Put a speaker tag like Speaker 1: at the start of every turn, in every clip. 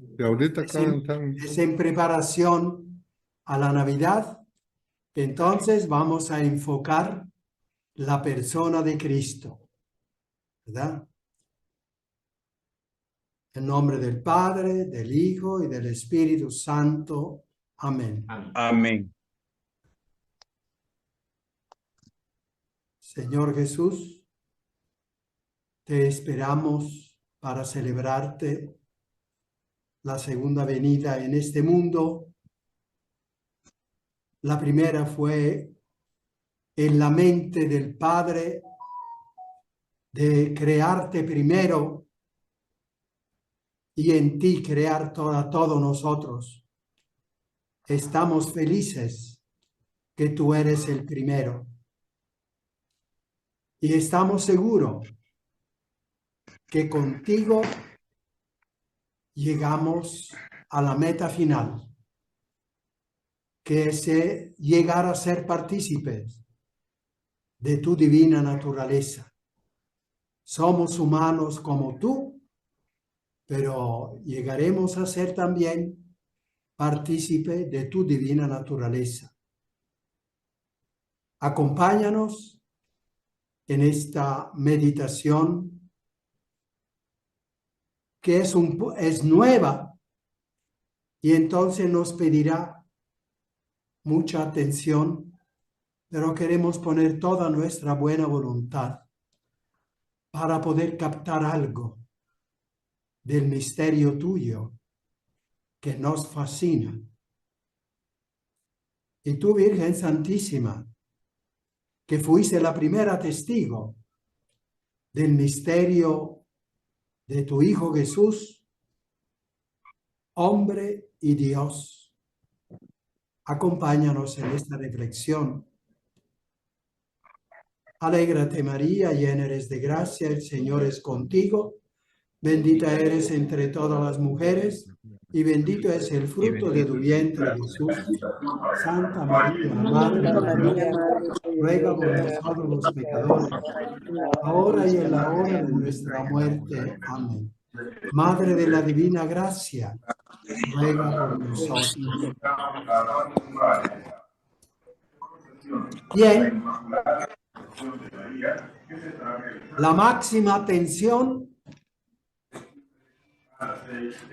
Speaker 1: Y ahorita
Speaker 2: Es en,
Speaker 1: están...
Speaker 2: es en preparación a la Navidad. Entonces vamos a enfocar la persona de Cristo, ¿verdad? En nombre del Padre, del Hijo y del Espíritu Santo. Amén.
Speaker 3: Amén.
Speaker 2: Señor Jesús, te esperamos para celebrarte la segunda venida en este mundo. La primera fue en la mente del Padre de crearte primero y en ti crear a todos nosotros. Estamos felices que tú eres el primero. Y estamos seguros que contigo llegamos a la meta final, que es llegar a ser partícipes de tu divina naturaleza. Somos humanos como tú, pero llegaremos a ser también partícipe de tu divina naturaleza. Acompáñanos en esta meditación que es nueva y entonces nos pedirá mucha atención, pero queremos poner toda nuestra buena voluntad para poder captar algo del misterio tuyo que nos fascina. Y tú, Virgen Santísima, que fuiste la primera testigo del misterio de tu Hijo Jesús, hombre y Dios. Acompáñanos en esta reflexión. Alégrate María, llena eres de gracia, el Señor es contigo. Bendita eres entre todas las mujeres y bendito es el fruto de tu vientre, Jesús. Santa María, Madre
Speaker 4: Santa
Speaker 2: de Dios,
Speaker 4: María, Madre de
Speaker 2: ruega por
Speaker 4: Dios,
Speaker 2: nosotros los pecadores, ahora y en la hora de nuestra muerte. Amén. Madre de la divina gracia, ruega por nosotros. Bien, la máxima atención,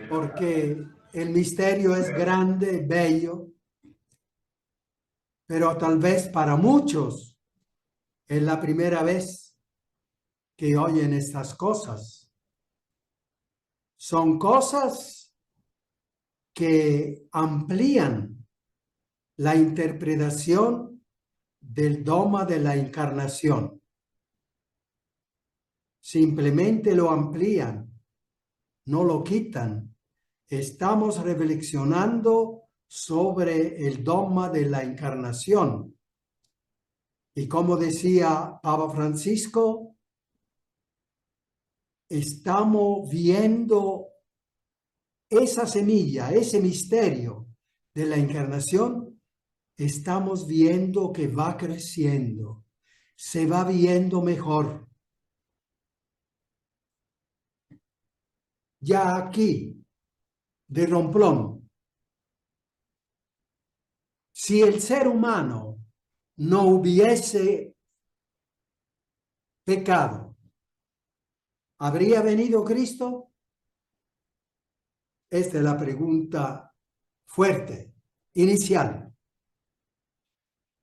Speaker 2: porque el misterio es grande, bello, pero tal vez para muchos es la primera vez que oyen estas cosas. Son cosas que amplían la interpretación del dogma de la encarnación. Simplemente lo amplían, no lo quitan. Estamos reflexionando sobre el dogma de la encarnación. Y como decía Papa Francisco, estamos viendo esa semilla, ese misterio de la encarnación, estamos viendo que va creciendo, se va viendo mejor. Ya aquí, de romplón, si el ser humano no hubiese pecado, ¿habría venido Cristo? Esta es la pregunta fuerte, inicial.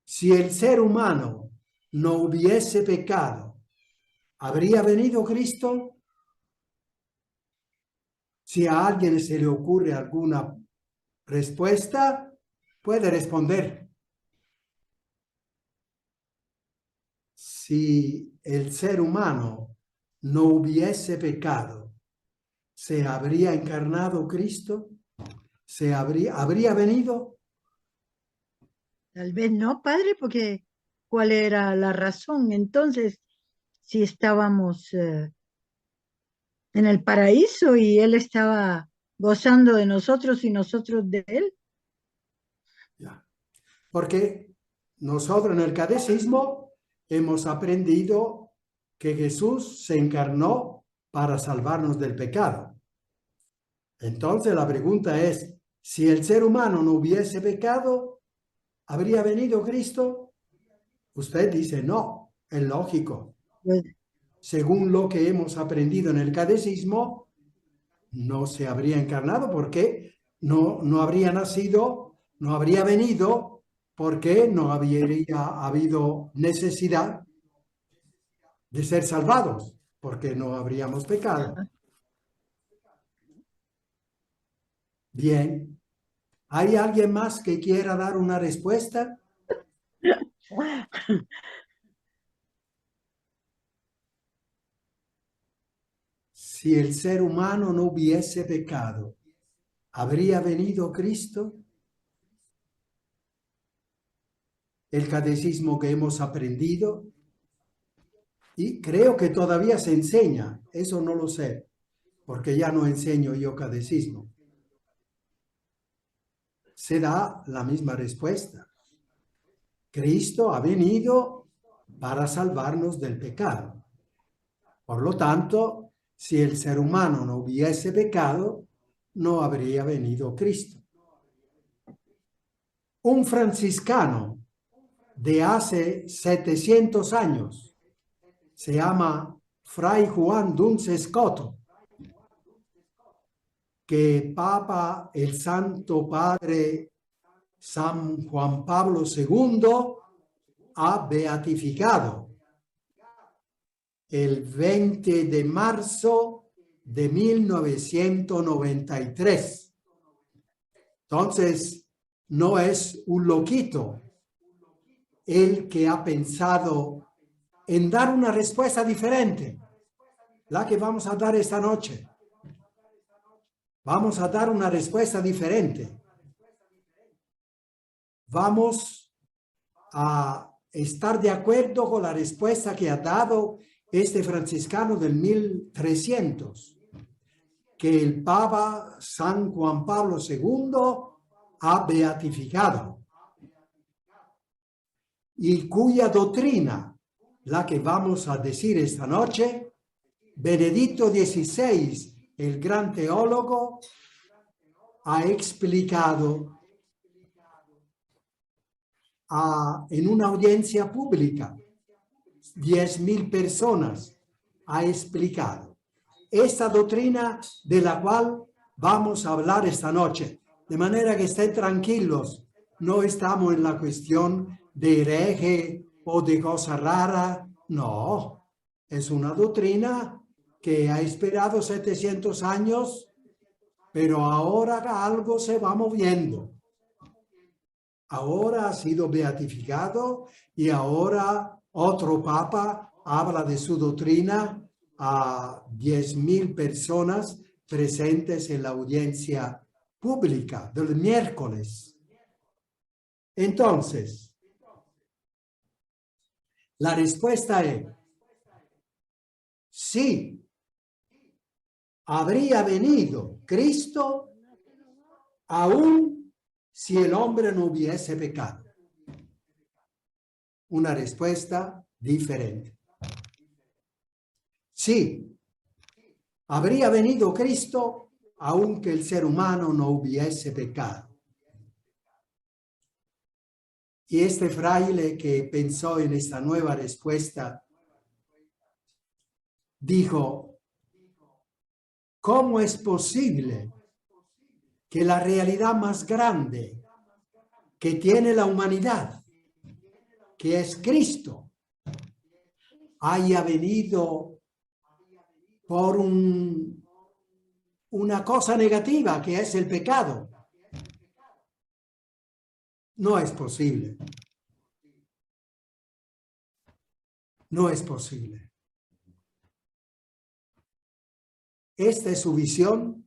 Speaker 2: Si el ser humano no hubiese pecado, ¿habría venido Cristo? Si a alguien se le ocurre alguna respuesta, puede responder. Si el ser humano no hubiese pecado, ¿se habría encarnado Cristo? ¿Habría venido?
Speaker 4: tal vez no, padre, porque ¿cuál era la razón? Entonces, si estábamos en el paraíso y él estaba gozando de nosotros y nosotros de él.
Speaker 2: Ya. Porque nosotros en el catecismo hemos aprendido que Jesús se encarnó para salvarnos del pecado. Entonces la pregunta es, si el ser humano no hubiese pecado, ¿habría venido Cristo? Usted dice, no, es lógico.
Speaker 4: Pues,
Speaker 2: Según lo que hemos aprendido en el catecismo, no se habría encarnado porque no habría nacido, no habría venido porque no habría habido necesidad de ser salvados, porque no habríamos pecado. Bien. ¿Hay alguien más que quiera dar una respuesta? Si el ser humano no hubiese pecado, ¿habría venido Cristo? El catecismo que hemos aprendido, y creo que todavía se enseña, eso no lo sé, porque ya no enseño yo catecismo. Se da la misma respuesta. Cristo ha venido para salvarnos del pecado. Por lo tanto, si el ser humano no hubiese pecado, no habría venido Cristo. Un franciscano de hace 700 años se llama Fray Juan Duns Scoto, que Papa, el Santo Padre San Juan Pablo II, ha beatificado el 20 de marzo de 1993. Entonces, no es un loquito el que ha pensado en dar una respuesta diferente, la que vamos a dar esta noche. Vamos a dar una respuesta diferente. Vamos a estar de acuerdo con la respuesta que ha dado este franciscano del 1300, que el Papa San Juan Pablo II ha beatificado y cuya doctrina, la que vamos a decir esta noche, Benedicto XVI, el gran teólogo, ha explicado en una audiencia pública. 10.000 personas ha explicado esta doctrina de la cual vamos a hablar esta noche. De manera que estén tranquilos, no estamos en la cuestión de hereje o de cosa rara, no. Es una doctrina que ha esperado 700 años, pero ahora algo se va moviendo. Ahora ha sido beatificado y ahora otro papa habla de su doctrina a 10.000 personas presentes en la audiencia pública del miércoles. Entonces, la respuesta es sí. Habría venido Cristo aún si el hombre no hubiese pecado. Una respuesta diferente. Sí, habría venido Cristo aunque el ser humano no hubiese pecado. Y este fraile que pensó en esta nueva respuesta dijo, ¿cómo es posible que la realidad más grande que tiene la humanidad, que es Cristo, haya venido por una cosa negativa que es el pecado? No es posible. No es posible. Esta es su visión.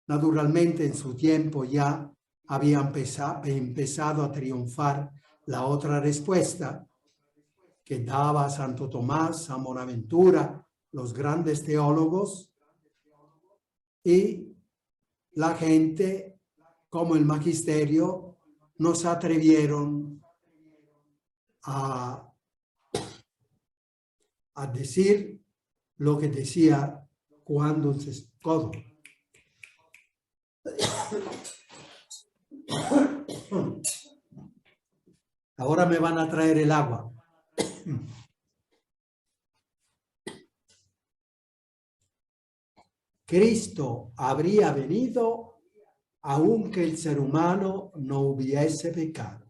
Speaker 2: Naturalmente, en su tiempo ya había empezado a triunfar la otra respuesta que daba Santo Tomás, San Bonaventura, los grandes teólogos, y la gente, como el magisterio, no se atrevieron a decir lo que decía Juan Duns Scoto. Ahora me van a traer el agua. Cristo habría venido aunque el ser humano no hubiese pecado.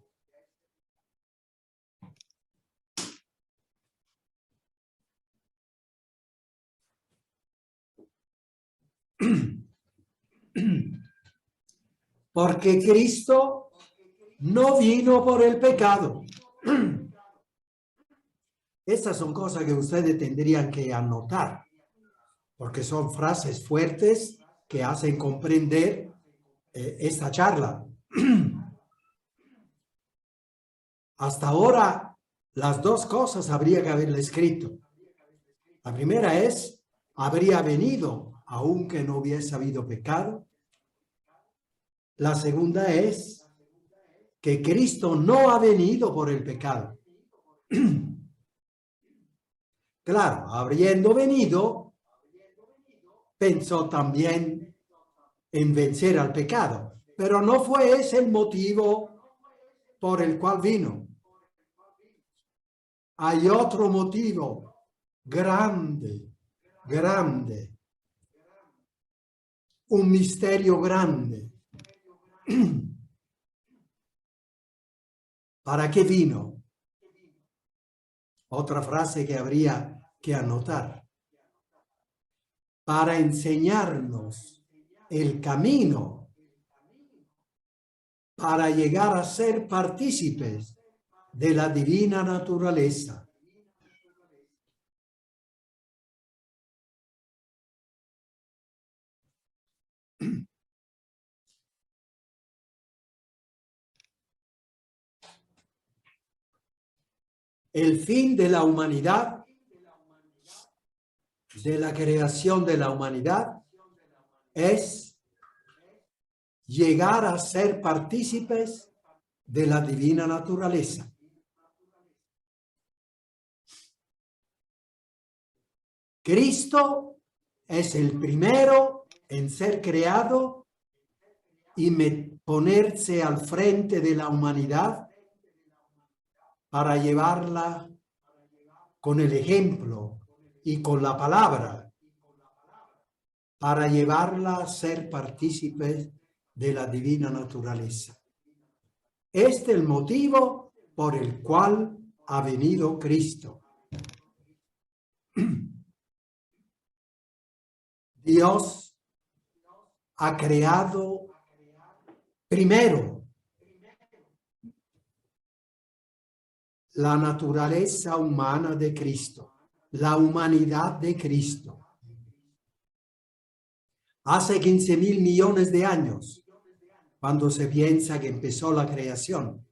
Speaker 2: Porque Cristo no vino por el pecado. Estas son cosas que ustedes tendrían que anotar, porque son frases fuertes que hacen comprender esta charla. Hasta ahora, las dos cosas habría que haberle escrito. La primera es, habría venido aunque no hubiese habido pecado. La segunda es que Cristo no ha venido por el pecado. Claro, habiendo venido, pensó también en vencer al pecado, pero no fue ese el motivo por el cual vino. Hay otro motivo grande, grande, un misterio grande. ¿Para qué vino? Otra frase que habría que anotar. Para enseñarnos el camino para llegar a ser partícipes de la divina naturaleza. El fin de la humanidad, de la creación de la humanidad, es llegar a ser partícipes de la divina naturaleza. Cristo es el primero en ser creado y ponerse al frente de la humanidad para llevarla con el ejemplo y con la palabra, para llevarla a ser partícipes de la divina naturaleza. Este es el motivo por el cual ha venido Cristo. Dios ha creado primero la naturaleza humana de Cristo, la humanidad de Cristo. Hace 15.000 millones de años, cuando se piensa que empezó la creación.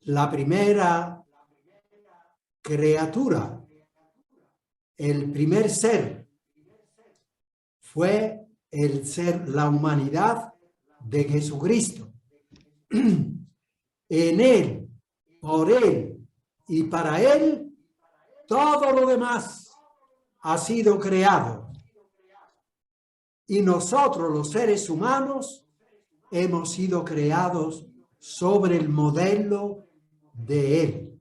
Speaker 2: La primera criatura, el primer ser, fue el ser, la humanidad de Jesucristo. En Él, por Él y para Él, todo lo demás ha sido creado. Y nosotros, los seres humanos, hemos sido creados sobre el modelo de Él,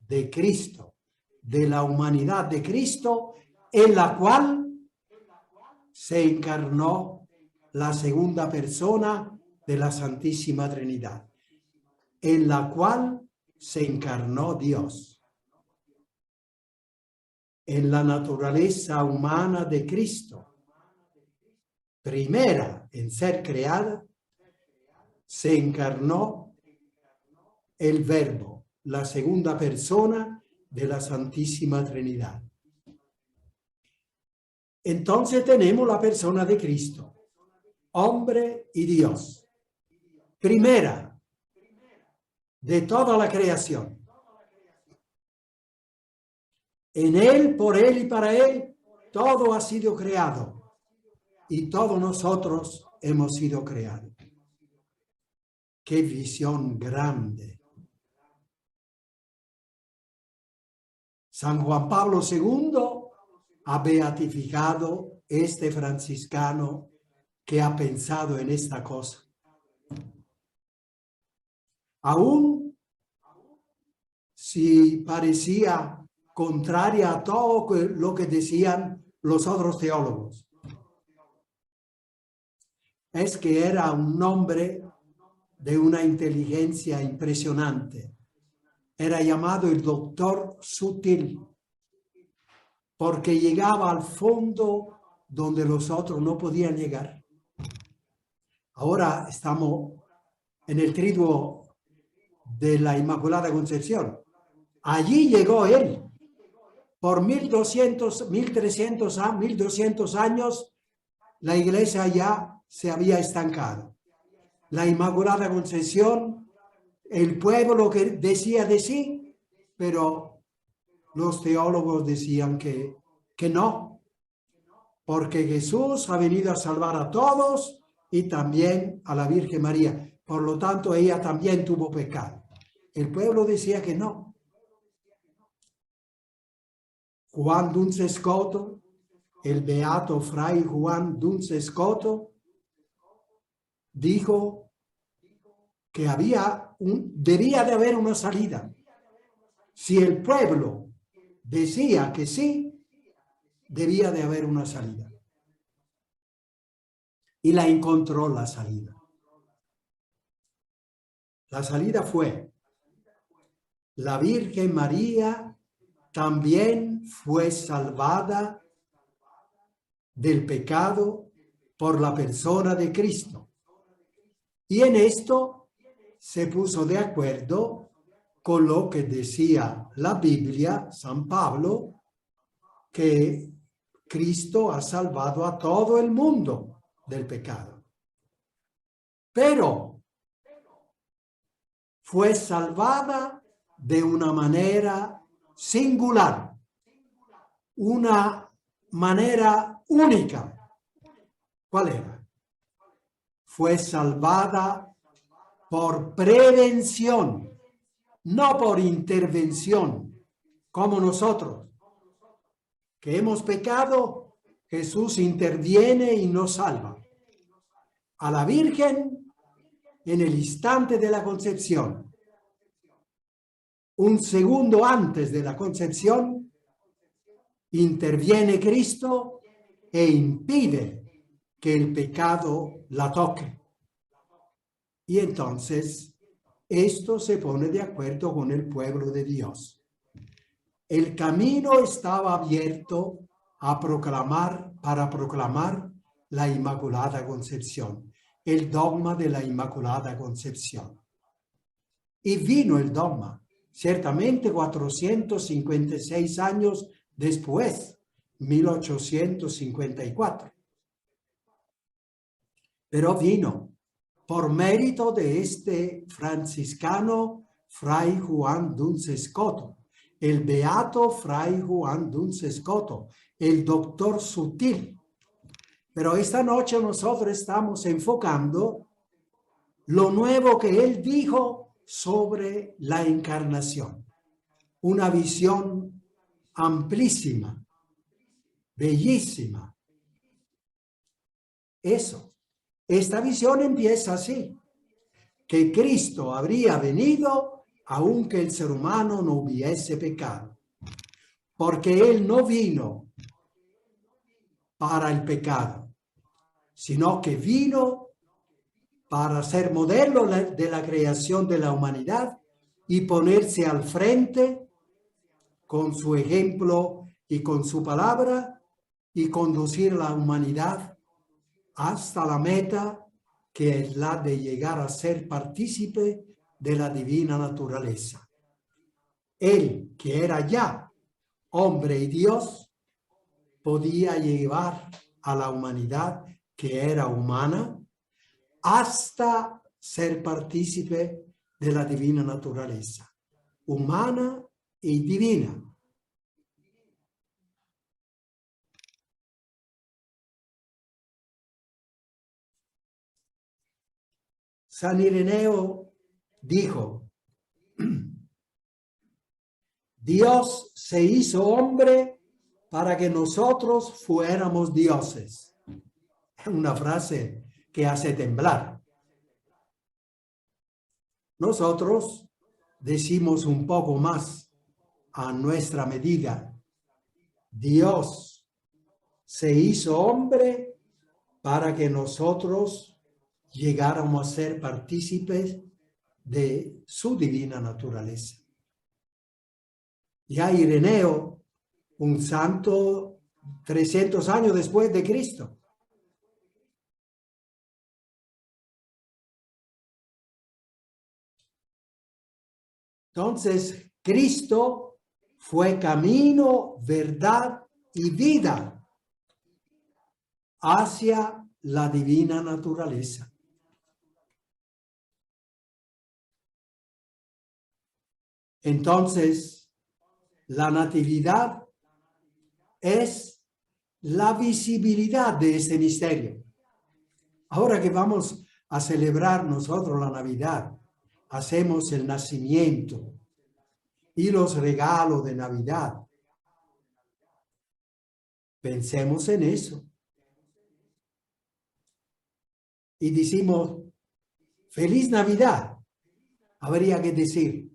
Speaker 2: de Cristo, de la humanidad de Cristo, en la cual se encarnó la segunda persona de la Santísima Trinidad, en la cual se encarnó Dios. En la naturaleza humana de Cristo, primera en ser creada, se encarnó el Verbo, la segunda persona de la Santísima Trinidad. Entonces tenemos la persona de Cristo, hombre y Dios. Primera de toda la creación. En Él, por Él y para Él, todo ha sido creado. Y todos nosotros hemos sido creados. ¡Qué visión grande! San Juan Pablo II ha beatificado este franciscano que ha pensado en esta cosa. Aún si parecía contraria a todo lo que decían los otros teólogos. Es que era un hombre de una inteligencia impresionante. Era llamado el doctor sutil, porque llegaba al fondo donde los otros no podían llegar. Ahora estamos en el triduo de la Inmaculada Concepción. Allí llegó él. Por 1200 años, la iglesia ya se había estancado. La Inmaculada Concepción, el pueblo que decía de sí, pero los teólogos decían que no, porque Jesús ha venido a salvar a todos y también a la Virgen María. Por lo tanto, ella también tuvo pecado. El pueblo decía que no. Juan Duns Scoto, el beato fray Juan Duns Scoto, dijo que debía de haber una salida. Si el pueblo decía que sí, debía de haber una salida. Y la encontró la salida. La salida fue: la Virgen María también fue salvada del pecado por la persona de Cristo. Y en esto se puso de acuerdo con lo que decía la Biblia, San Pablo, que Cristo ha salvado a todo el mundo del pecado. Pero fue salvada de una manera singular, una manera única. ¿Cuál era? Fue salvada por prevención, no por intervención, como nosotros, que hemos pecado. Jesús interviene y nos salva. A la Virgen, en el instante de la concepción, un segundo antes de la concepción, interviene Cristo e impide que el pecado la toque. Y entonces esto se pone de acuerdo con el pueblo de Dios. El camino estaba abierto para proclamar la Inmaculada Concepción, el dogma de la Inmaculada Concepción. Y vino el dogma. Ciertamente 456 años después, 1854. Pero vino por mérito de este franciscano fray Juan Duns Scoto, el beato fray Juan Duns Scoto, el doctor sutil. Pero esta noche nosotros estamos enfocando lo nuevo que él dijo sobre la encarnación. Una visión amplísima, bellísima. Esta visión empieza así: que Cristo habría venido aunque el ser humano no hubiese pecado, porque Él no vino para el pecado, sino que vino para ser modelo de la creación de la humanidad y ponerse al frente con su ejemplo y con su palabra y conducir a la humanidad hasta la meta, que es la de llegar a ser partícipe de la divina naturaleza. Él, que era ya hombre y Dios, podía llevar a la humanidad, que era humana, hasta ser partícipe de la divina naturaleza, humana y divina. San Ireneo dijo: Dios se hizo hombre para que nosotros fuéramos dioses. Es una frase que hace temblar. Nosotros decimos un poco más a nuestra medida. Dios se hizo hombre para que nosotros llegáramos a ser partícipes de su divina naturaleza. Ya Ireneo, un santo 300 años después de Cristo, entonces Cristo fue camino, verdad y vida hacia la divina naturaleza. Entonces, la natividad es la visibilidad de este misterio. Ahora que vamos a celebrar nosotros la Navidad, hacemos el nacimiento y los regalos de Navidad. Pensemos en eso. Y decimos, feliz Navidad. Habría que decir,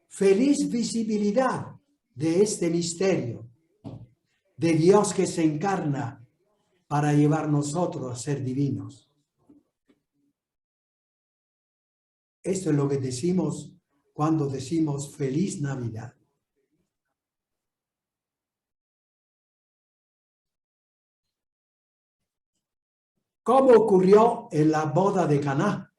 Speaker 2: feliz visibilidad de este misterio, de Dios que se encarna para llevar nosotros a ser divinos. Esto es lo que decimos cuando decimos feliz Navidad. ¿Cómo ocurrió en la boda de Caná?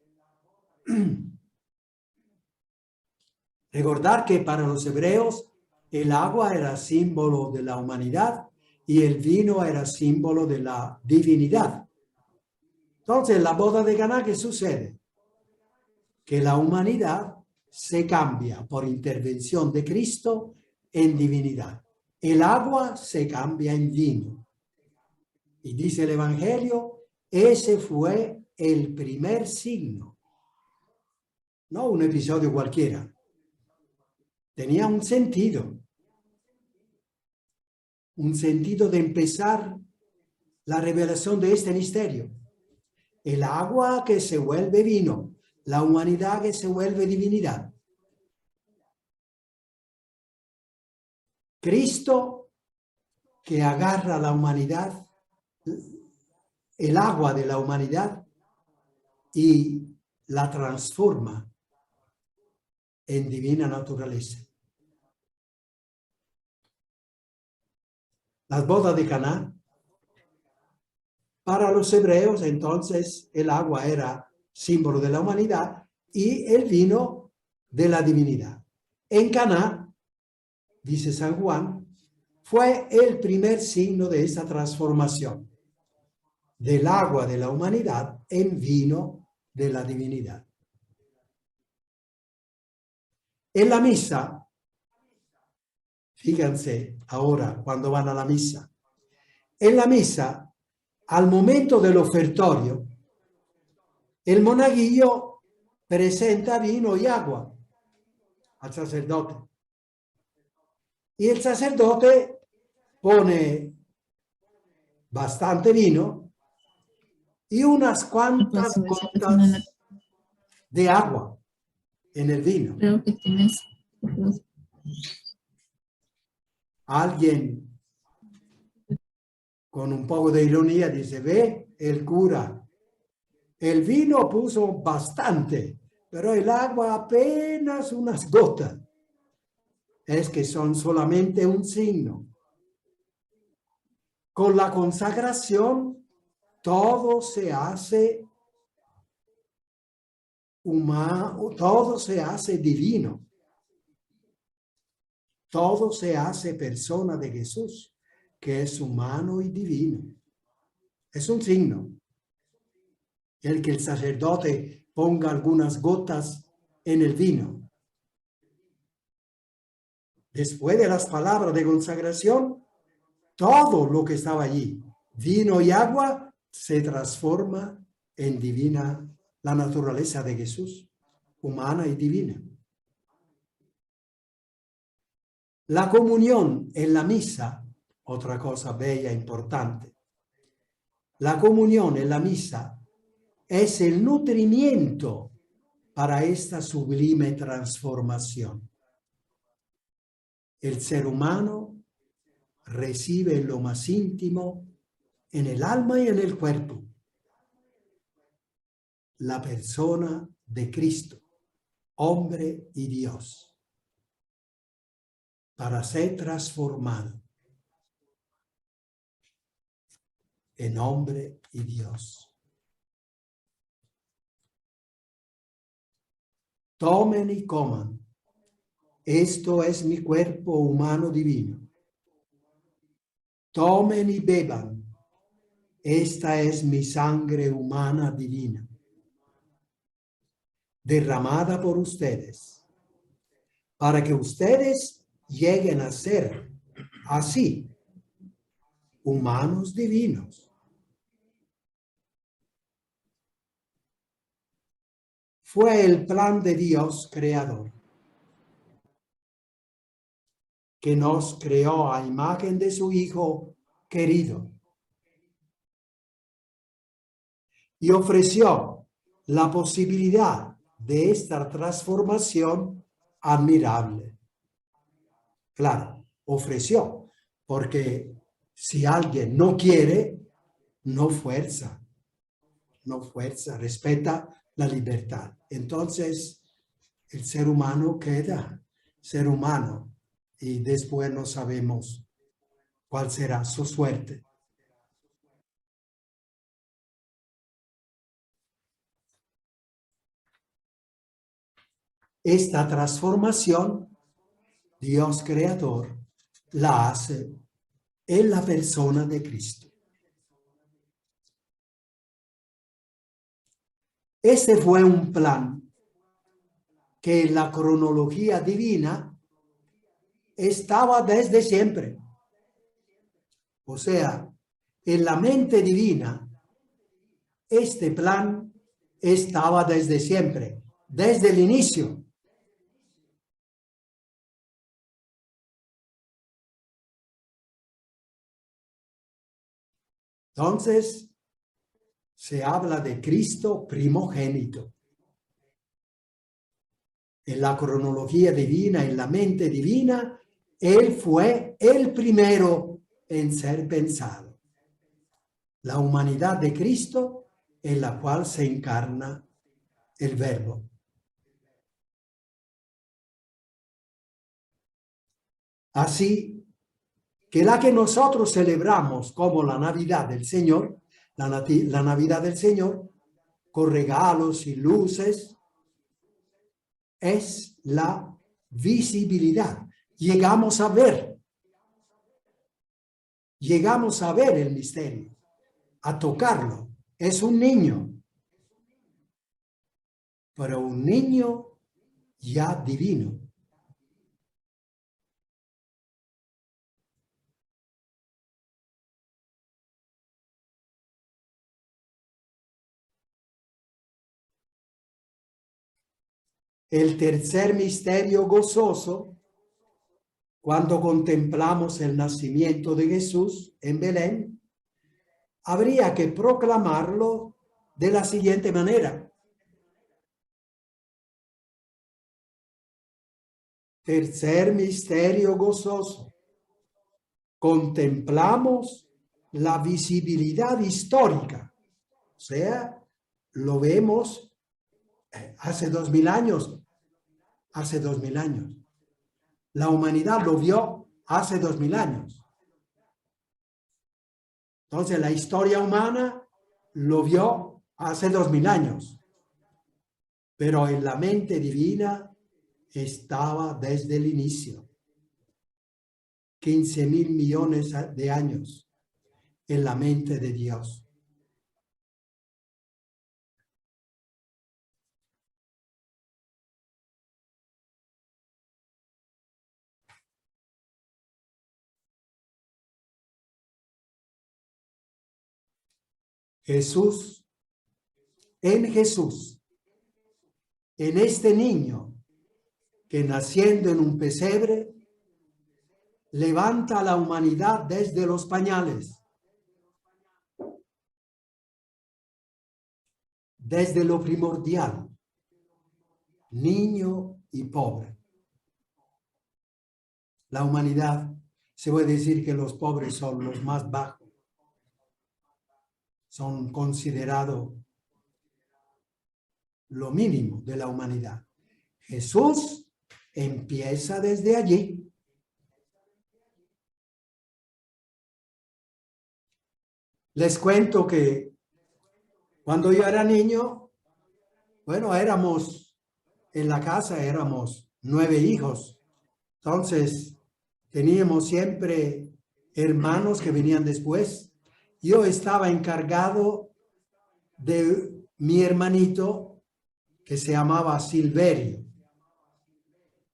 Speaker 2: Recordar que para los hebreos el agua era símbolo de la humanidad y el vino era símbolo de la divinidad. Entonces, en la boda de Caná, ¿qué sucede? Que la humanidad se cambia por intervención de Cristo en divinidad. El agua se cambia en vino. Y dice el Evangelio, ese fue el primer signo. No un episodio cualquiera. Tenía un sentido de empezar la revelación de este misterio. El agua que se vuelve vino, la humanidad que se vuelve divinidad. Cristo que agarra la humanidad, el agua de la humanidad y la transforma en divina naturaleza. Las bodas de Caná, para los hebreos entonces el agua era símbolo de la humanidad y el vino de la divinidad. En Caná, dice San Juan, fue el primer signo de esa transformación del agua de la humanidad en vino de la divinidad. En la misa, fíjense ahora cuando van a la misa, en la misa, al momento del ofertorio, el monaguillo presenta vino y agua al sacerdote. Y el sacerdote pone bastante vino y unas cuantas gotas de agua en el vino.
Speaker 1: Creo que tienes.
Speaker 2: Alguien con un poco de ironía dice, ve, el cura, el vino puso bastante, pero el agua apenas unas gotas. Es que son solamente un signo. Con la consagración, todo se hace humano, todo se hace divino. Todo se hace persona de Jesús, que es humano y divino. Es un signo. El que el sacerdote ponga algunas gotas en el vino. Después de las palabras de consagración, todo lo que estaba allí, vino y agua, se transforma en divina, la naturaleza de Jesús, humana y divina. La comunión en la misa otra cosa bella, importante. La comunión en la misa es el nutrimiento para esta sublime transformación. El ser humano recibe en lo más íntimo, en el alma y en el cuerpo, la persona de Cristo, hombre y Dios, para ser transformado en hombre y Dios. Tomen y coman. Esto es mi cuerpo humano divino. Tomen y beban. Esta es mi sangre humana divina, derramada por ustedes, para que ustedes lleguen a ser así, humanos divinos. Fue el plan de Dios creador, que nos creó a imagen de su Hijo querido y ofreció la posibilidad de esta transformación admirable. Claro, ofreció, porque si alguien no quiere, no fuerza, respeta la libertad. Entonces, el ser humano queda ser humano y después no sabemos cuál será su suerte. Esta transformación, Dios creador la hace en la persona de Cristo. Este fue un plan que en la cronología divina estaba desde siempre. O sea, en la mente divina, este plan estaba desde siempre, desde el inicio. Entonces, se habla de Cristo primogénito. En la cronología divina, en la mente divina, Él fue el primero en ser pensado. La humanidad de Cristo en la cual se encarna el Verbo. Así que la que nosotros celebramos como la Navidad del Señor, la Navidad del Señor, con regalos y luces, es la visibilidad. Llegamos a ver el misterio, a tocarlo. Es un niño, pero un niño ya divino. El tercer misterio gozoso, cuando contemplamos el nacimiento de Jesús en Belén, habría que proclamarlo de la siguiente manera. Tercer misterio gozoso. Contemplamos la visibilidad histórica. O sea, lo vemos hace 2000 años. Hace 2000 años. La humanidad lo vio hace 2000 años. Entonces, la historia humana lo vio hace 2000 años. Pero en la mente divina estaba desde el inicio. 15.000 millones de años en la mente de Dios. Jesús, en este niño que naciendo en un pesebre levanta a la humanidad desde los pañales, desde lo primordial, niño y pobre. La humanidad, se puede decir que los pobres son los más bajos, son considerados lo mínimo de la humanidad. Jesús empieza desde allí. Les cuento que cuando yo era niño, bueno, en la casa éramos 9 hijos. Entonces, teníamos siempre hermanos que venían después. Yo estaba encargado de mi hermanito que se llamaba Silverio.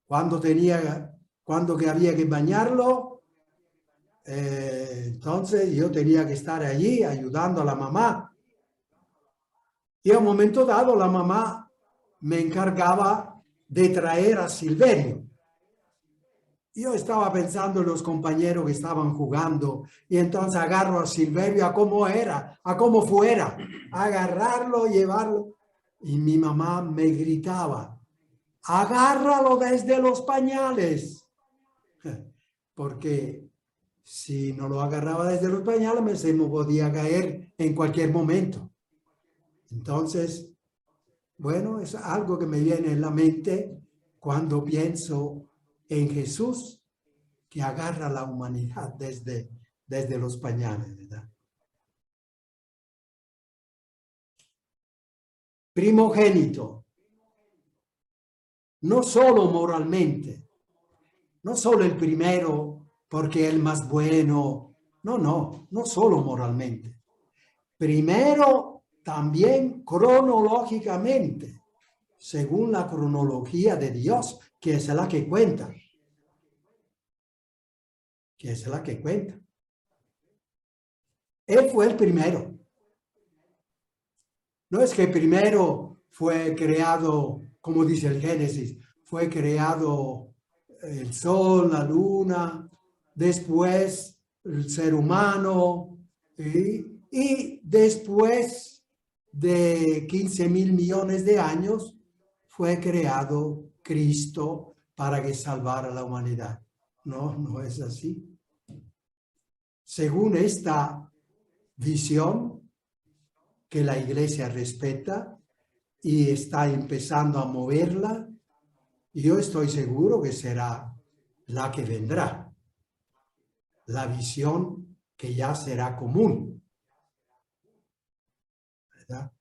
Speaker 2: Cuando que había que bañarlo, entonces yo tenía que estar allí ayudando a la mamá. Y a un momento dado la mamá me encargaba de traer a Silverio. Yo estaba pensando en los compañeros que estaban jugando y entonces agarro a Silverio a cómo era, a cómo fuera, agarrarlo, llevarlo. Y mi mamá me gritaba, agárralo desde los pañales. Porque si no lo agarraba desde los pañales, se me podía caer en cualquier momento. Entonces, bueno, es algo que me viene en la mente cuando pienso en Jesús, que agarra a la humanidad desde los pañales, ¿verdad? Primogénito. No solo moralmente, no solo el primero porque es el más bueno, no solo moralmente. Primero, también cronológicamente, según la cronología de Dios, que es la que cuenta. Él fue el primero. No es que primero fue creado, como dice el Génesis, fue creado el sol, la luna, después el ser humano, y después de 15.000 millones de años fue creado Cristo para que salvara a la humanidad. No es así. Según esta visión que la Iglesia respeta y está empezando a moverla, yo estoy seguro que será la que vendrá, la visión que ya será común, ¿verdad?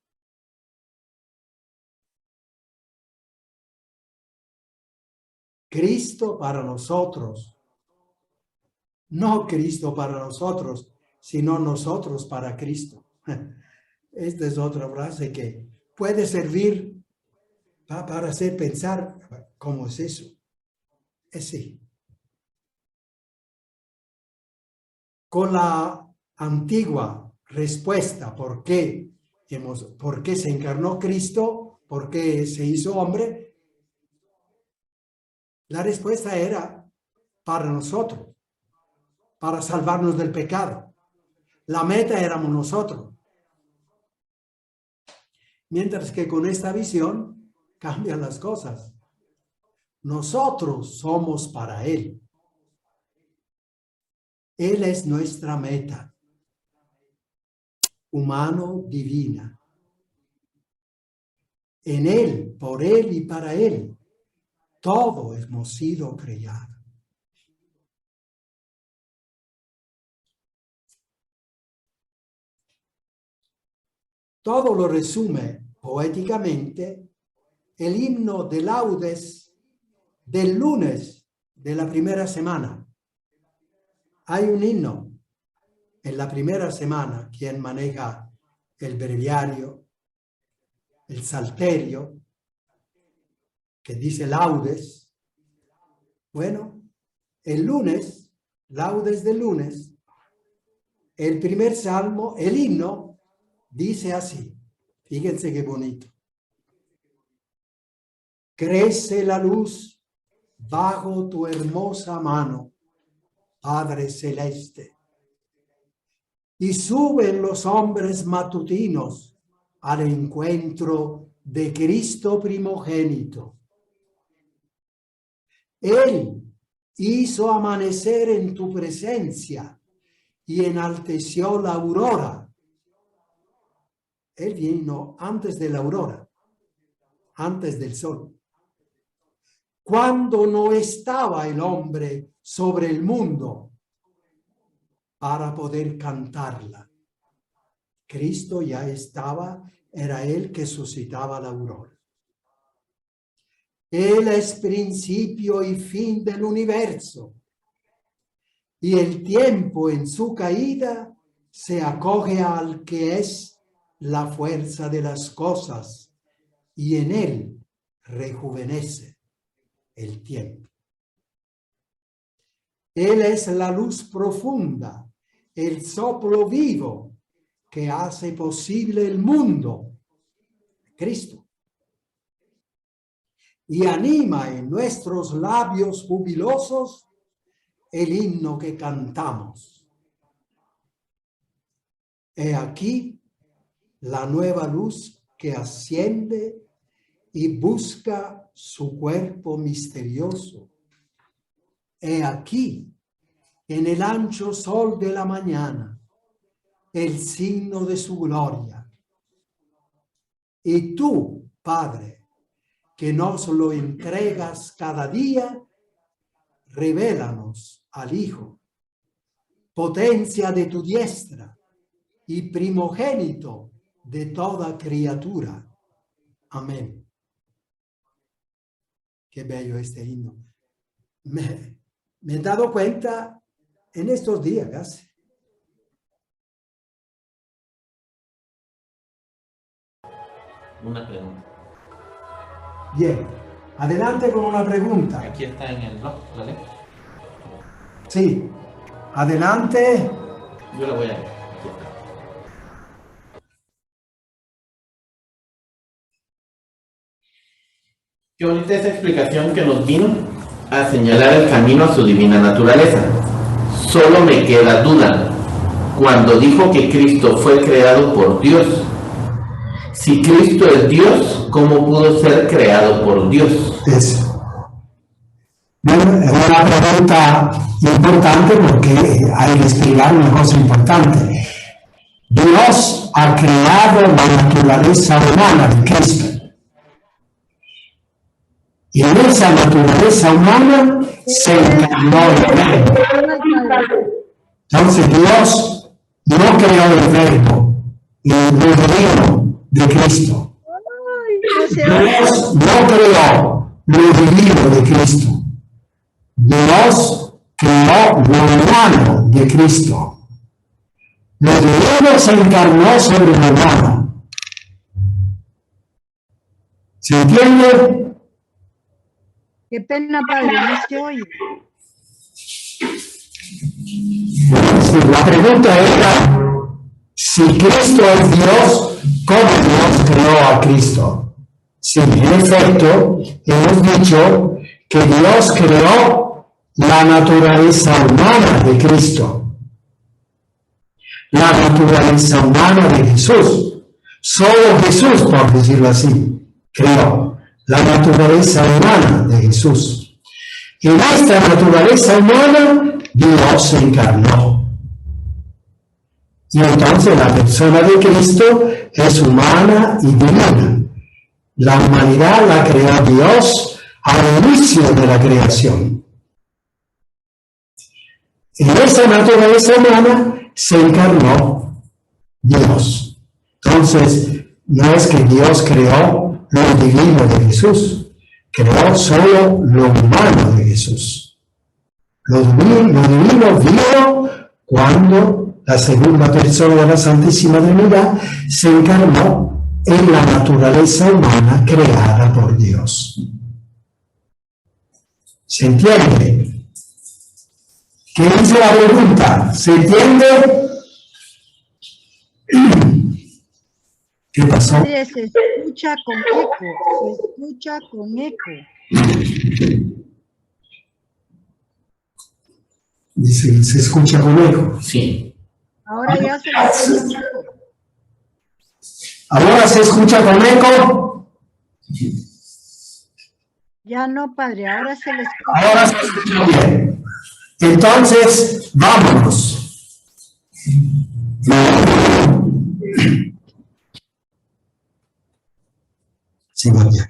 Speaker 2: Cristo para nosotros, no Cristo para nosotros, sino nosotros para Cristo. Esta es otra frase que puede servir para hacer pensar cómo es eso. Es sí. Con la antigua respuesta, ¿por qué se encarnó Cristo? ¿Por qué se hizo hombre? La respuesta era para nosotros, para salvarnos del pecado. La meta éramos nosotros. Mientras que con esta visión cambian las cosas. Nosotros somos para Él. Él es nuestra meta. Humano, divina. En Él, por Él y para Él, todo hemos sido creados. Todo lo resume poéticamente el himno de laudes del lunes de la primera semana. Hay un himno en la primera semana, quien maneja el breviario, el salterio, que dice laudes. Bueno, el lunes, laudes del lunes, el primer salmo, el himno, dice así. Fíjense qué bonito. Crece la luz bajo tu hermosa mano. Padre celeste. Y suben los hombres matutinos al encuentro de Cristo primogénito. Él hizo amanecer en tu presencia y enalteció la aurora. Él vino antes de la aurora, antes del sol. Cuando no estaba el hombre sobre el mundo para poder cantarla. Cristo ya estaba, era Él que suscitaba la aurora. Él es principio y fin del universo. Y el tiempo en su caída se acoge al que es la fuerza de las cosas y en Él rejuvenece el tiempo. Él es la luz profunda, el soplo vivo que hace posible el mundo, Cristo. Y anima en nuestros labios jubilosos el himno que cantamos. He aquí la nueva luz que asciende y busca su cuerpo misterioso. He aquí, en el ancho sol de la mañana, el signo de su gloria. Y tú, Padre, que nos lo entregas cada día, revélanos al Hijo, potencia de tu diestra y primogénito de toda criatura. Amén. Qué bello este himno. Me he dado cuenta en estos días.
Speaker 1: Una pregunta.
Speaker 2: Bien, adelante con una pregunta.
Speaker 1: Aquí está en el blog, ¿vale?
Speaker 2: Sí, adelante.
Speaker 1: Yo la voy a leer. Aquí está. Qué bonita esa explicación que nos vino a señalar el camino a su divina naturaleza. Solo me queda duda. Cuando dijo que Cristo fue creado por Dios, si Cristo es Dios, ¿cómo pudo ser creado por Dios?
Speaker 2: Es una pregunta importante porque hay que explicar una cosa importante. Dios ha creado la naturaleza humana de Cristo. Y en esa naturaleza humana se encarnó el Verbo. Entonces Dios no creó el Verbo, lo divino de Cristo. Dios no creó lo divino de Cristo. Dios creó lo humano de Cristo. Lo divino se encarnó sobre lo humano. ¿Se entiende?
Speaker 4: Qué pena, Padre, no se oye.
Speaker 2: La pregunta era, si Cristo es Dios, ¿cómo Dios creó a Cristo? Sí, en efecto, hemos dicho que Dios creó la naturaleza humana de Cristo. La naturaleza humana de Jesús. Solo Jesús, por decirlo así, creó la naturaleza humana de Jesús. En esta naturaleza humana, Dios se encarnó. Y entonces la persona de Cristo es humana y divina. La humanidad la creó Dios al inicio de la creación. En esa naturaleza humana se encarnó Dios. Entonces, no es que Dios creó lo divino de Jesús, creó solo lo humano de Jesús. Lo divino vino cuando la segunda persona de la Santísima Trinidad se encarnó en la naturaleza humana creada por Dios. ¿Se entiende? ¿Qué dice la pregunta? ¿Se entiende? ¿Qué pasó?
Speaker 4: Se escucha con eco, se escucha con eco.
Speaker 2: Dice, ¿se escucha con eco?
Speaker 1: Sí.
Speaker 4: Ahora ya se le escucha.
Speaker 2: ¿Ahora se escucha con eco?
Speaker 4: Ya no, padre, ahora se le escucha.
Speaker 2: Ahora se escucha bien. Entonces, vámonos. Sí, va bien.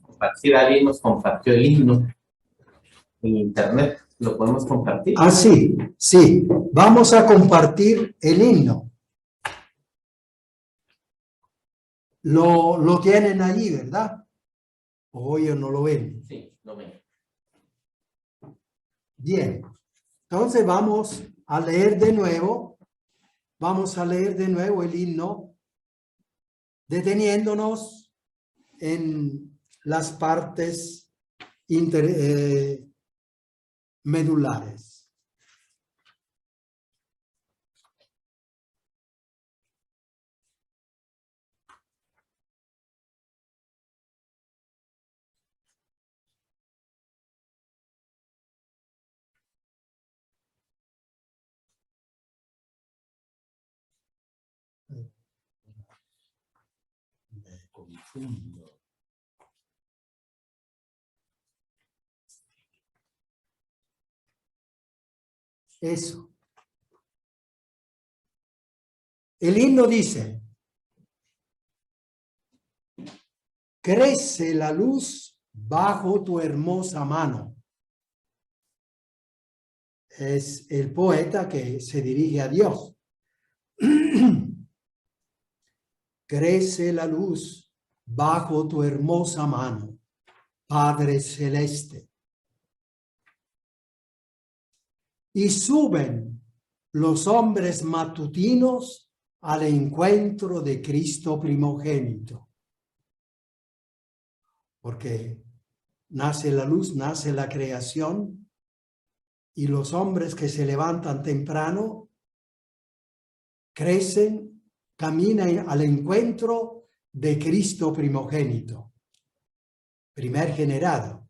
Speaker 1: Compartir, alguien nos compartió el himno en internet. ¿Lo podemos compartir?
Speaker 2: Ah, sí, sí. Vamos a compartir el himno. Lo tienen allí, ¿verdad? O ellos no lo ven.
Speaker 1: Sí, lo ven.
Speaker 2: Bien. Entonces vamos a leer de nuevo. Vamos a leer de nuevo el himno, deteniéndonos en las partes medulares. Me confundo. Eso. El himno dice: crece la luz bajo tu hermosa mano. Es el poeta que se dirige a Dios. Crece la luz bajo tu hermosa mano, Padre Celeste. Y suben los hombres matutinos al encuentro de Cristo primogénito. Porque nace la luz, nace la creación, y los hombres que se levantan temprano crecen, caminan al encuentro de Cristo primogénito, primer generado,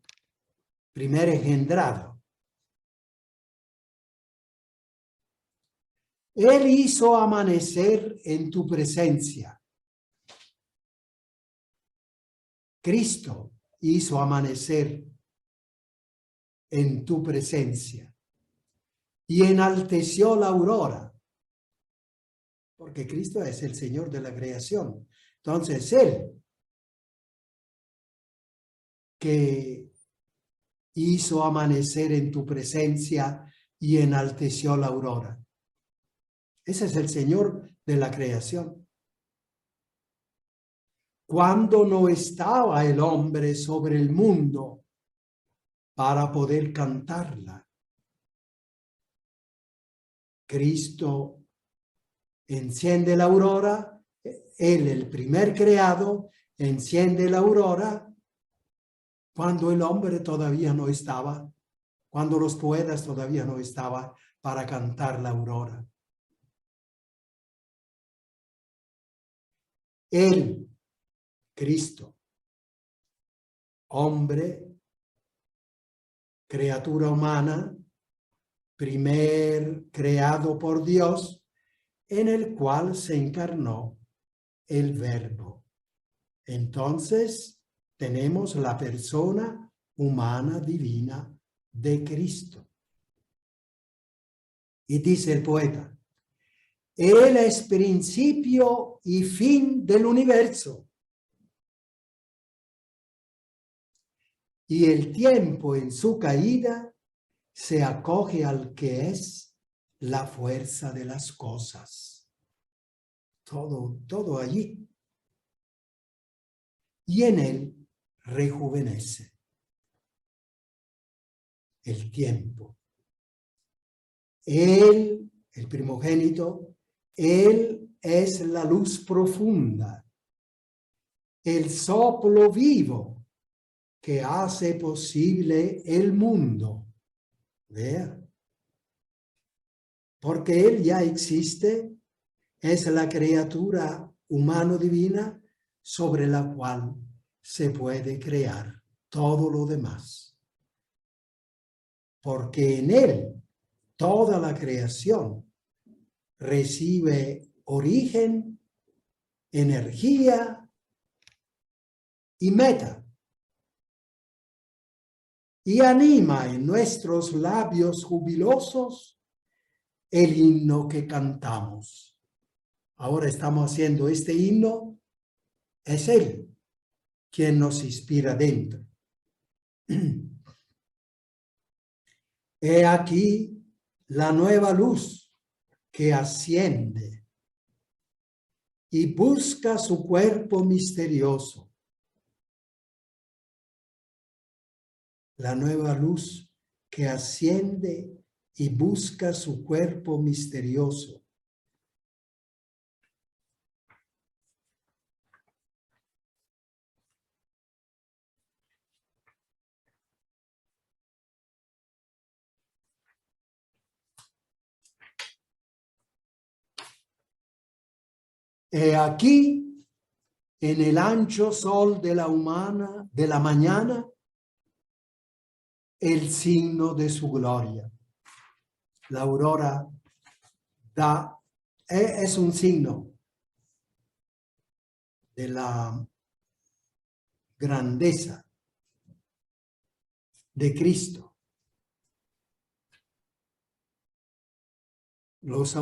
Speaker 2: primer engendrado. Él hizo amanecer en tu presencia. Cristo hizo amanecer en tu presencia y enalteció la aurora, porque Cristo es el Señor de la creación. Entonces, Él que hizo amanecer en tu presencia y enalteció la aurora. Ese es el Señor de la creación. Cuando no estaba el hombre sobre el mundo para poder cantarla, Cristo enciende la aurora, Él, el primer creado, enciende la aurora cuando el hombre todavía no estaba, cuando los poetas todavía no estaban para cantar la aurora. Él, Cristo, hombre, criatura humana, primer creado por Dios, en el cual se encarnó el Verbo. Entonces, tenemos la persona humana divina de Cristo. Y dice el poeta: Él es principio y fin del universo. Y el tiempo en su caída se acoge al que es la fuerza de las cosas. Todo allí. Y en él rejuvenece el tiempo. Él, el primogénito, él es la luz profunda, el soplo vivo que hace posible el mundo. Vea. Porque él ya existe, es la criatura humano-divina sobre la cual se puede crear todo lo demás. porque en él toda la creación recibe origen, energía y meta. Y anima en nuestros labios jubilosos el himno que cantamos. Ahora estamos haciendo este himno, es él quien nos inspira dentro. He aquí la nueva luz que asciende y busca su cuerpo misterioso. La nueva luz que asciende y busca su cuerpo misterioso. He aquí, en el ancho sol de la mañana, el signo de su gloria. La aurora es un signo de la grandeza de Cristo. Los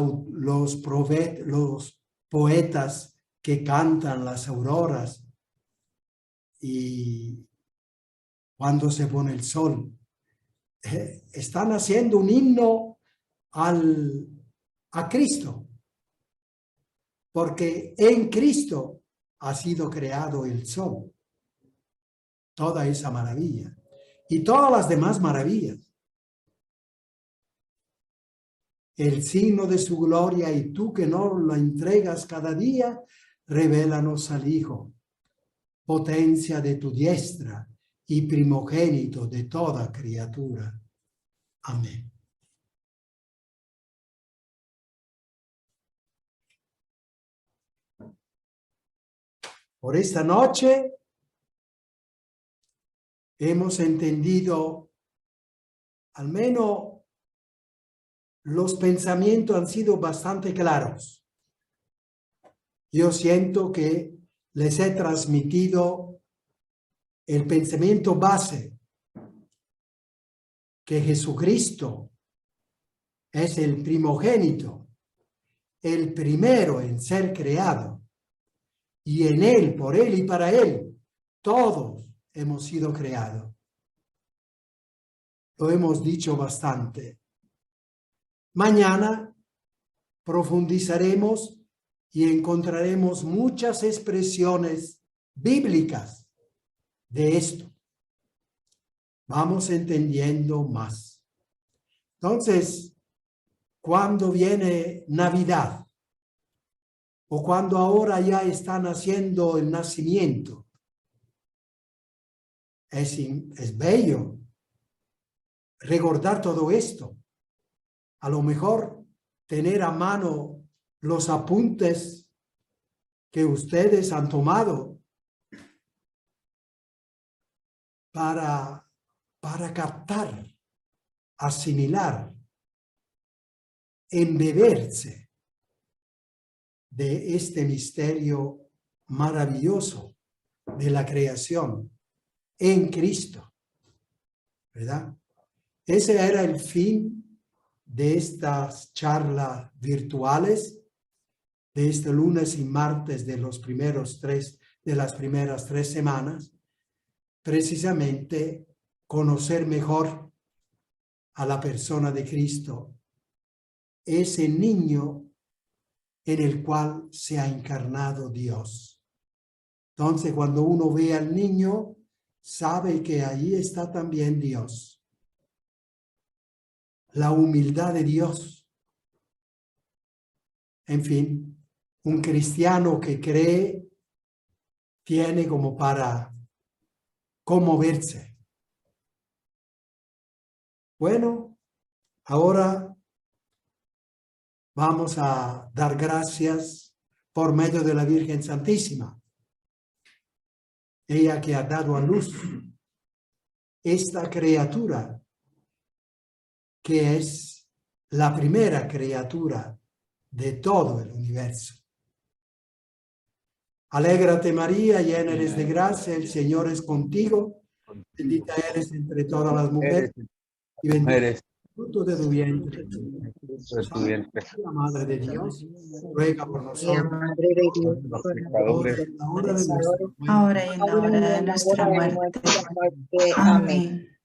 Speaker 2: poetas que cantan las auroras y cuando se pone el sol, están haciendo un himno a Cristo, porque en Cristo ha sido creado el sol, toda esa maravilla y todas las demás maravillas. El signo de su gloria, y tú que no lo entregas cada día, revélanos al Hijo, potencia de tu diestra y primogénito de toda criatura. Amén. Por esta noche hemos entendido, al menos los pensamientos han sido bastante claros. Yo siento que les he transmitido el pensamiento base, que Jesucristo es el primogénito, el primero en ser creado, y en él, por él y para él, todos hemos sido creados. Lo hemos dicho bastante. Mañana profundizaremos y encontraremos muchas expresiones bíblicas de esto. Vamos entendiendo más. Entonces, cuando viene Navidad o cuando ahora ya están haciendo el nacimiento, es bello recordar todo esto. A lo mejor tener a mano los apuntes que ustedes han tomado para captar, asimilar, embeberse de este misterio maravilloso de la creación en Cristo, ¿verdad? Ese era el fin de estas charlas virtuales, de este lunes y martes de las primeras 3 semanas, precisamente conocer mejor a la persona de Cristo, ese niño en el cual se ha encarnado Dios. Entonces, cuando uno ve al niño, sabe que ahí está también Dios. La humildad de Dios. En fin, un cristiano que cree tiene como para conmoverse. Bueno, ahora vamos a dar gracias por medio de la Virgen Santísima. Ella que ha dado a luz esta criatura que es la primera criatura de todo el universo. Alégrate María, llena eres de gracia, el Señor es contigo, bendita eres entre todas las mujeres y bendito es el fruto de tu vientre. Santa María, Madre de Dios, ruega por nosotros,
Speaker 4: Madre de Dios,
Speaker 2: ahora y en la hora de nuestra muerte.
Speaker 3: ahora y en la hora de nuestra muerte.
Speaker 5: Amén.
Speaker 3: Amén.